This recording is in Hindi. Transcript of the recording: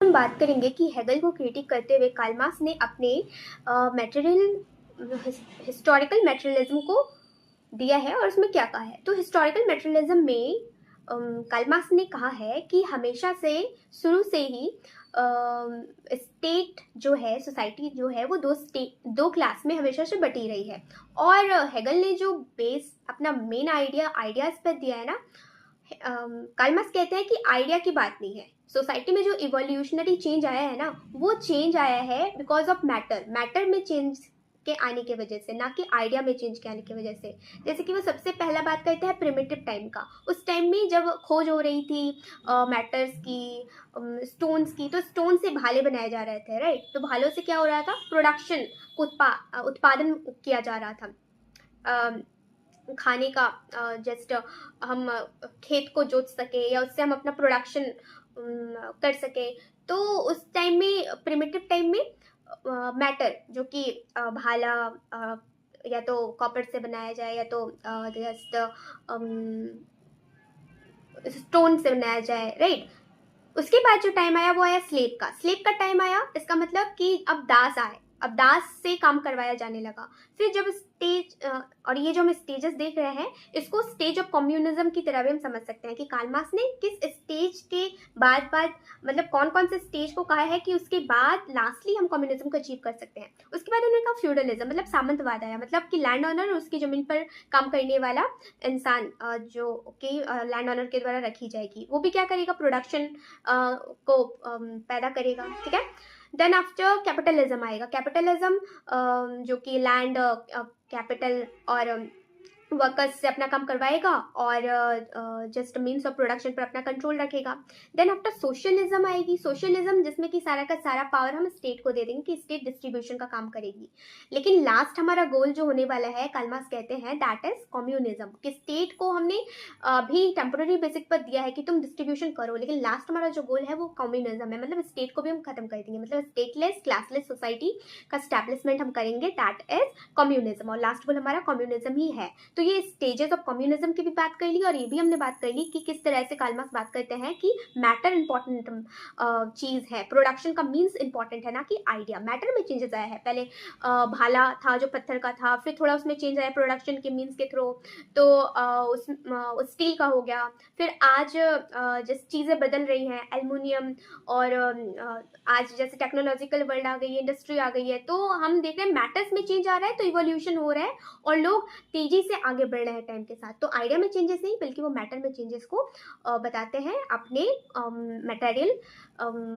हम बात करेंगे कि हेगल को क्रिटिक करते हुए कार्ल मार्क्स ने अपने मटेरियल हिस्टोरिकल मटेरियलिज्म को दिया है और उसमें क्या कहा है। तो हिस्टोरिकल मटेरियलिज्म में कार्ल मार्क्स ने कहा है कि हमेशा से शुरू से ही स्टेट जो है, सोसाइटी जो है, वो दो क्लास में हमेशा से बटी रही है। और हेगल ने जो बेस अपना मेन आइडियाज पर दिया है ना, कार्ल मार्क्स कहते हैं कि आइडिया की बात नहीं है। सोसाइटी में जो इवोल्यूशनरी चेंज आया है ना, वो चेंज आया है बिकॉज ऑफ मैटर में चेंज के आने की वजह से, ना कि आइडिया में चेंज के आने की वजह से। जैसे कि वो सबसे पहला बात करते हैं प्रिमिटिव टाइम का। उस टाइम में जब खोज हो रही थी मैटर्स की, स्टोन्स की, तो स्टोन से भाले बनाए जा रहे थे, राइट। तो भालों से क्या हो रहा था, प्रोडक्शन, उत्पादन किया जा रहा था खाने का। जस्ट हम खेत को जोत सके या उससे हम अपना प्रोडक्शन कर सके। तो उस टाइम में, प्रिमिटिव टाइम में, मैटर जो कि भाला या तो कॉपर से बनाया जाए या तो जस्ट स्टोन से बनाया जाए, राइट। उसके बाद जो टाइम आया वो आया स्लेव का टाइम आया। इसका मतलब कि अब दास से काम करवाया जाने लगा। फिर जब और ये जो हम स्टेजेस देख रहे हैं, इसको स्टेज ऑफ कम्युनिज्म की तरह भी हम समझ सकते हैं कि कार्ल मार्क्स ने किस स्टेज के बाद मतलब कौन कौन से स्टेज को कहा है कि उसके बाद लास्टली हम कम्युनिज्म को अचीव कर सकते हैं। उसके बाद उन्होंने कहा फ्यूडलिज्म, मतलब सामंतवाद आया, मतलब कि लैंड ऑनर और उसकी जमीन पर काम करने वाला इंसान जो कि लैंड ऑनर के द्वारा रखी जाएगी, वो भी क्या करेगा, प्रोडक्शन को पैदा करेगा, ठीक है। देन आफ्टर कैपिटलिज्म आएगा। कैपिटलिज्म जो कि लैंड, कैपिटल और वर्कर्स से अपना काम करवाएगा और जस्ट मीन्स ऑफ प्रोडक्शन पर अपना कंट्रोल रखेगा। देन आफ्टर सोशलिज्म आएगी। सोशलिज्म जिसमें कि सारा का सारा पावर हम स्टेट को दे देंगे कि स्टेट डिस्ट्रीब्यूशन का काम करेगी। लेकिन लास्ट हमारा गोल जो होने वाला है, कार्ल मार्क्स कहते हैं दैट इज कम्युनिज्म, कि स्टेट को हमने अभी टेम्पोररी बेसिक पर दिया है कि तुम डिस्ट्रीब्यूशन करो, लेकिन लास्ट हमारा जो गोल है वो कम्युनिज्म है। मतलब स्टेट को भी हम खत्म कर देंगे, मतलब स्टेटलेस क्लासलेस सोसाइटी का स्टैब्लिशमेंट हम करेंगे, दैट इज कम्युनिज्म। और लास्ट गोल हमारा कम्युनिज्म ही है। तो ये स्टेजेस ऑफ कम्युनिज्म की भी बात कर ली और ये भी हमने बात कर ली कि किस तरह से कार्ल मार्क्स बात करते हैं कि मैटर इंपॉर्टेंट चीज है, प्रोडक्शन का मीन्स इंपॉर्टेंट है, ना कि आइडिया। मैटर में चेंजेस आया है, पहले भाला था जो पत्थर का था, फिर थोड़ा उसमें चेंज आया प्रोडक्शन के मीन्स के थ्रू, तो उस स्टील का हो गया। फिर आज जैसे चीज़ें बदल रही हैं, एल्युमिनियम, और आज जैसे टेक्नोलॉजिकल वर्ल्ड आ गई है, इंडस्ट्री आ गई है, तो हम देख रहे हैं मैटर्स में चेंज आ रहा है, तो इवोल्यूशन हो रहा है और लोग तेजी से आगे बढ़ रहे हैं टाइम के साथ। तो आइडिया में चेंजेस नहीं, बल्कि वो मैटर में चेंजेस को बताते हैं अपने मटेरियल